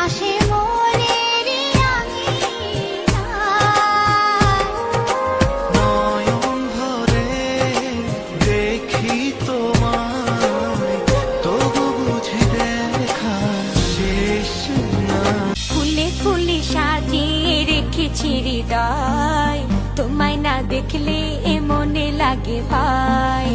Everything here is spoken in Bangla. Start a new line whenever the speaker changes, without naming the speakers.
আসে মনের
নয়ন ভরে দেখি তোমায়, তবু বুঝি দেখা শেষ না।
ফুলে ফুলে সাজিয়ে রেখেছি হৃদয়, তোমায় না দেখলে এ মনে লাগে ভাই।